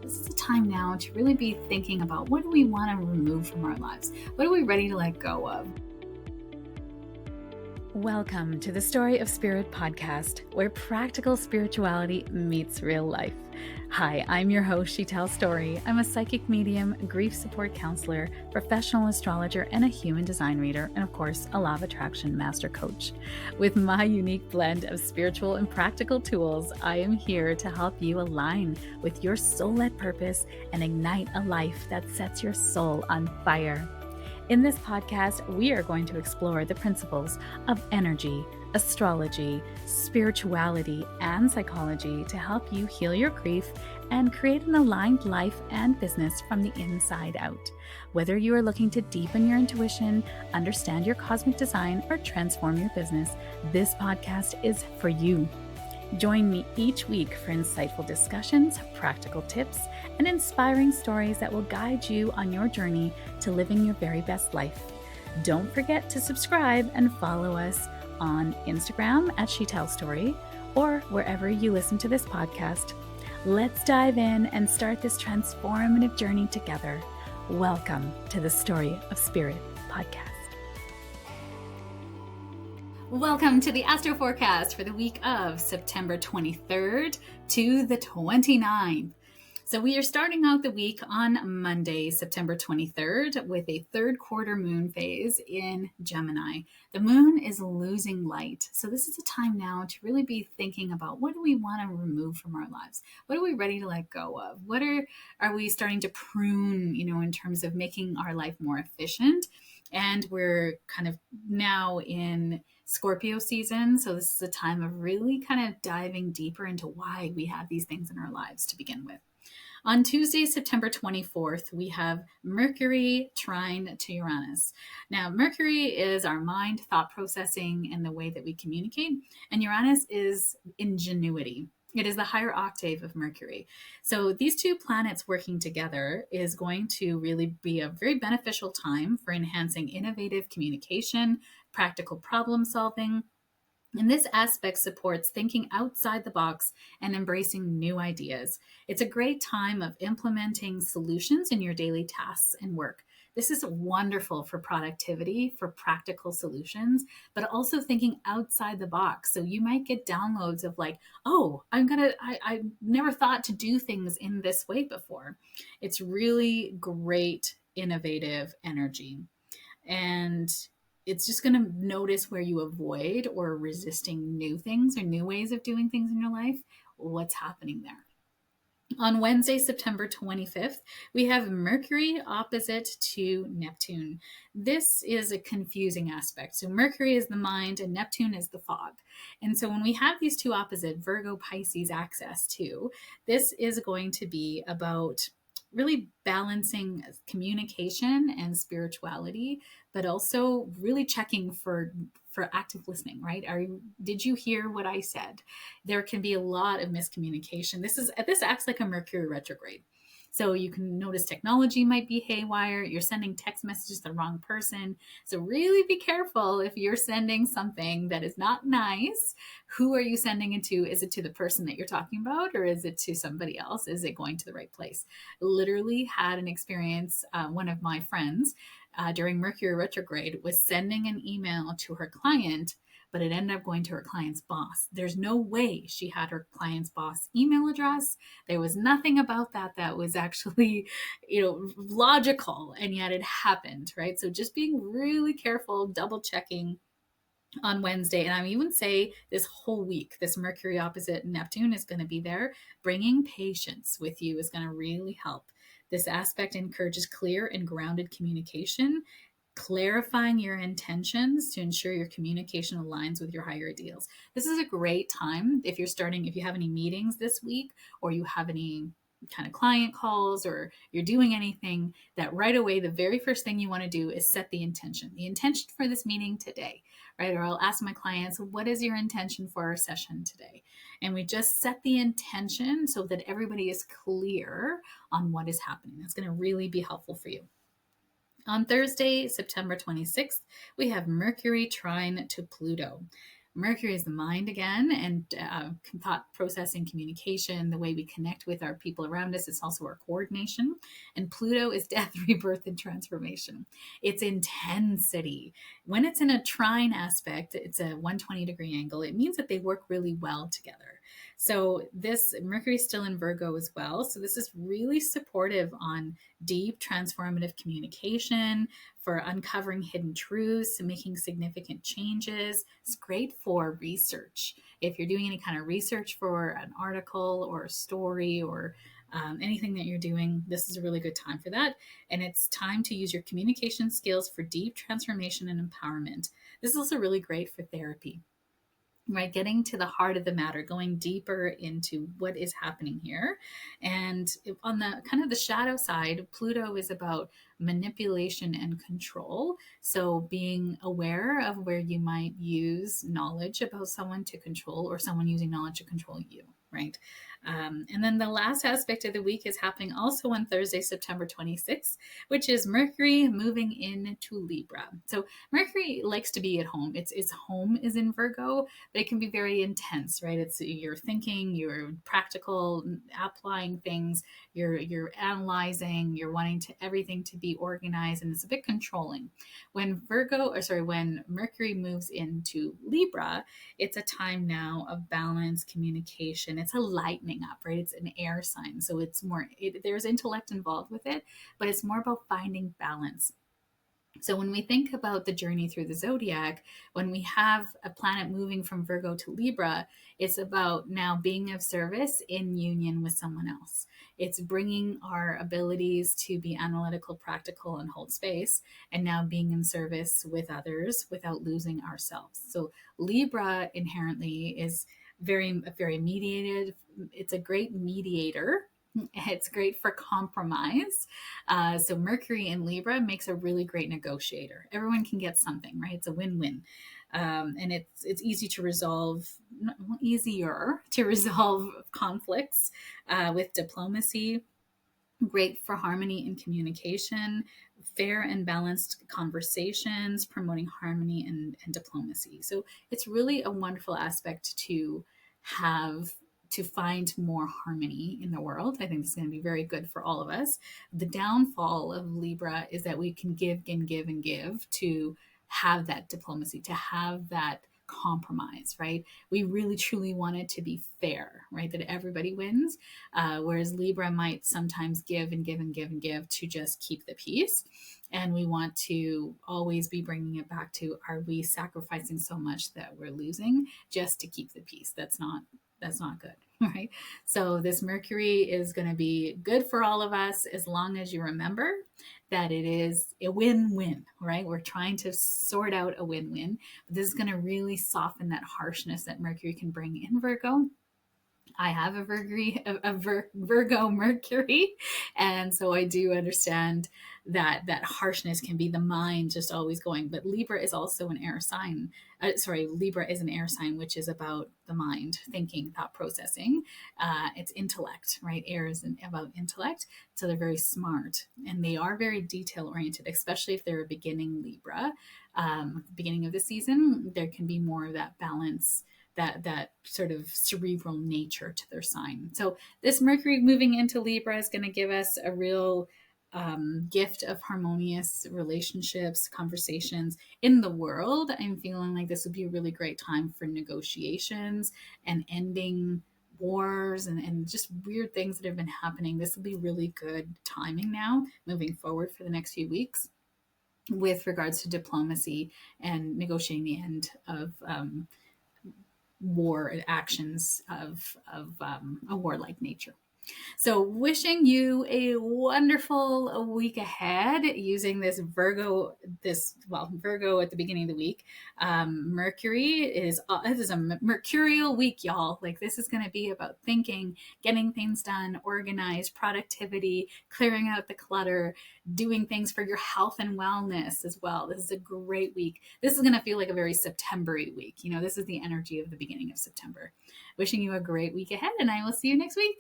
This is a time now to really be thinking about what do we want to remove from our lives? What are we ready to let go of? Welcome to the Story of Spirit podcast, where practical spirituality meets real life. Hi, I'm your host, She Tells Story. I'm a psychic medium, grief support counselor, professional astrologer, and a human design reader, and of course, a law of attraction master coach. With my unique blend of spiritual and practical tools, I am here to help you align with your soul-led purpose and ignite a life that sets your soul on fire. In this podcast, we are going to explore the principles of energy, astrology, spirituality, and psychology to help you heal your grief and create an aligned life and business from the inside out. Whether you are looking to deepen your intuition, understand your cosmic design, or transform your business, this podcast is for you. Join me each week for insightful discussions, practical tips, and inspiring stories that will guide you on your journey to living your very best life. Don't forget to subscribe and follow us on Instagram at She Tells Story or wherever you listen to this podcast. Let's dive in and start this transformative journey together. Welcome to the Story of Spirit podcast. Welcome to the Astro forecast for the week of September 23rd to the 29th. So we are starting out the week on Monday, September 23rd, with a third quarter moon phase in Gemini. The moon is losing light. So this is a time now to really be thinking about what do we want to remove from our lives? What are we ready to let go of? What are we starting to prune, in terms of making our life more efficient? And we're kind of now in Scorpio season. So this is a time of really kind of diving deeper into why we have these things in our lives to begin with. On Tuesday, September 24th, we have Mercury Trine to Uranus. Now, Mercury is our mind, thought processing, and the way that we communicate. And Uranus is ingenuity. It is the higher octave of Mercury. So these two planets working together is going to really be a very beneficial time for enhancing innovative communication, practical problem solving. And this aspect supports thinking outside the box and embracing new ideas. It's a great time of implementing solutions in your daily tasks and work. This is wonderful for productivity, for practical solutions, but also thinking outside the box. So you might get downloads of like, oh, I never thought to do things in this way before. It's really great, innovative energy. And it's just going to notice where you avoid or are resisting new things or new ways of doing things in your life, what's happening there. On Wednesday, September 25th, we have Mercury opposite to Neptune. This is a confusing aspect. So Mercury is the mind and Neptune is the fog. And so when we have these two opposite Virgo Pisces axis too, this is going to be about really balancing communication and spirituality, but also really checking for active listening, right? Did you hear what I said? There can be a lot of miscommunication. This acts like a Mercury retrograde. So you can notice technology might be haywire. You're sending text messages to the wrong person. So really be careful if you're sending something that is not nice. Who are you sending it to? Is it to the person that you're talking about, or is it to somebody else? Is it going to the right place? Literally had an experience, one of my friends during Mercury retrograde was sending an email to her client, but it ended up going to her client's boss. There's no way she had her client's boss email address. There was nothing about that was actually, logical, and yet it happened, right? So just being really careful, double checking on Wednesday. And I even say this whole week, this Mercury opposite Neptune is going to be there. Bringing patience with you is going to really help. This aspect encourages clear and grounded communication, clarifying your intentions to ensure your communication aligns with your higher ideals. This is a great time if you have any meetings this week, or you have any kind of client calls, or you're doing anything, that right away, the very first thing you want to do is set the intention for this meeting today, right? Or I'll ask my clients, what is your intention for our session today? And we just set the intention so that everybody is clear on what is happening. That's going to really be helpful for you. On Thursday, September 26th, we have Mercury Trine to Pluto. Mercury is the mind again, and thought processing, communication, the way we connect with our people around us. It's also our coordination. And Pluto is death, rebirth, and transformation. It's intensity. When it's in a trine aspect, it's a 120-degree angle. It means that they work really well together. So this Mercury is still in Virgo as well. So this is really supportive on deep transformative communication, for uncovering hidden truths and making significant changes. It's great for research. If you're doing any kind of research for an article or a story or anything that you're doing, this is a really good time for that. And it's time to use your communication skills for deep transformation and empowerment. This is also really great for therapy, right? Getting to the heart of the matter, going deeper into what is happening here. And on the kind of the shadow side, Pluto is about manipulation and control. So being aware of where you might use knowledge about someone to control, or someone using knowledge to control you, right? And then the last aspect of the week is happening also on Thursday, September 26th, which is Mercury moving into Libra. So Mercury likes to be at home. Its home is in Virgo, but it can be very intense, right? It's you're thinking, you're practical, applying things, you're analyzing, you're wanting to everything to be organized, and it's a bit controlling. When Mercury moves into Libra, it's a time now of balance, communication. It's a lightening up, right? It's an air sign, so it's more. There's intellect involved with it, but it's more about finding balance. So when we think about the journey through the zodiac, when we have a planet moving from Virgo to Libra, it's about now being of service in union with someone else. It's bringing our abilities to be analytical, practical, and hold space, and now being in service with others without losing ourselves. So Libra inherently is very mediated. It's a great mediator. It's great for compromise. So Mercury in Libra makes a really great negotiator. Everyone can get something, right? It's a win-win. And it's easy to resolve, easier to resolve conflicts with diplomacy. Great for harmony and communication, fair and balanced conversations, promoting harmony and diplomacy. So it's really a wonderful aspect to have, to find more harmony in the world. I think this is going to be very good for all of us. The downfall of Libra is that we can give and give and give to have that diplomacy, to have that compromise, right? We really truly want it to be fair, right? That everybody wins. Whereas Libra might sometimes give and give and give and give to just keep the peace. And we want to always be bringing it back to, are we sacrificing so much that we're losing just to keep the peace? That's not good, right? So this Mercury is going to be good for all of us, as long as you remember that it is a win-win, right? We're trying to sort out a win-win, but this is going to really soften that harshness that Mercury can bring in Virgo. I have a Virgo Mercury, and so I do understand that harshness can be the mind just always going. But Libra is also an air sign. Libra is an air sign, which is about the mind, thinking, thought processing. It's intellect, right? Air is about intellect, so they're very smart, and they are very detail oriented, especially if they're a beginning Libra. Beginning of the season, there can be more of that balance, that sort of cerebral nature to their sign. So this Mercury moving into Libra is going to give us a real gift of harmonious relationships, conversations in the world. I'm feeling like this would be a really great time for negotiations and ending wars and just weird things that have been happening. This will be really good timing now moving forward for the next few weeks with regards to diplomacy and negotiating the end of war actions of a warlike nature. So wishing you a wonderful week ahead using this Virgo at the beginning of the week. Mercury is this is a mercurial week, y'all. Like, this is going to be about thinking, getting things done, organized, productivity, clearing out the clutter, doing things for your health and wellness as well. This is a great week. This is going to feel like a very September-y week. You know, this is the energy of the beginning of September. Wishing you a great week ahead, and I will see you next week.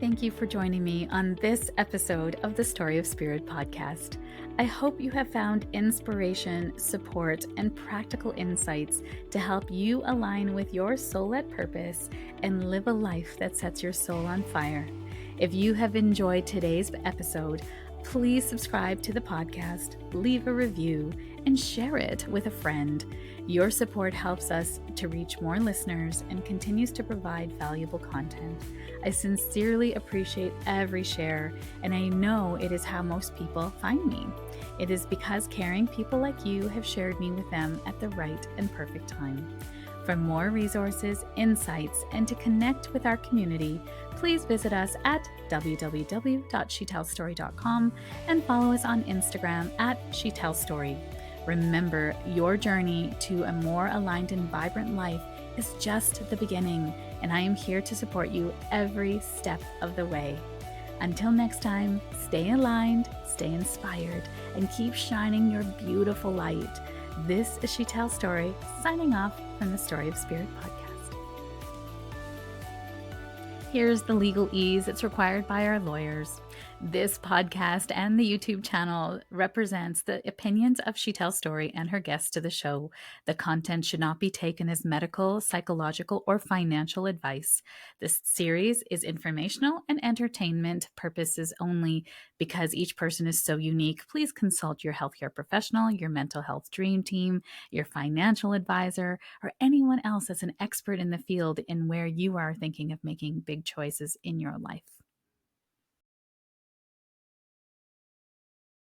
Thank you for joining me on this episode of the Story of Spirit podcast. I hope you have found inspiration, support, and practical insights to help you align with your soul-led purpose and live a life that sets your soul on fire. If you have enjoyed today's episode, please subscribe to the podcast, leave a review, and share it with a friend. Your support helps us to reach more listeners and continues to provide valuable content. I sincerely appreciate every share, and I know it is how most people find me. It is because caring people like you have shared me with them at the right and perfect time. For more resources, insights, and to connect with our community, please visit us at www.shetellstory.com and follow us on Instagram at shetellstory. Remember, your journey to a more aligned and vibrant life is just the beginning, and I am here to support you every step of the way. Until next time, stay aligned, stay inspired, and keep shining your beautiful light. This is She Tells Story, signing off from the Story of Spirit podcast. Here's the legalese that's required by our lawyers. This podcast and the YouTube channel represents the opinions of She Tells Story and her guests to the show. The content should not be taken as medical, psychological, or financial advice. This series is informational and entertainment purposes only. Because each person is so unique, please consult your healthcare professional, your mental health dream team, your financial advisor, or anyone else that's an expert in the field in where you are thinking of making big choices in your life.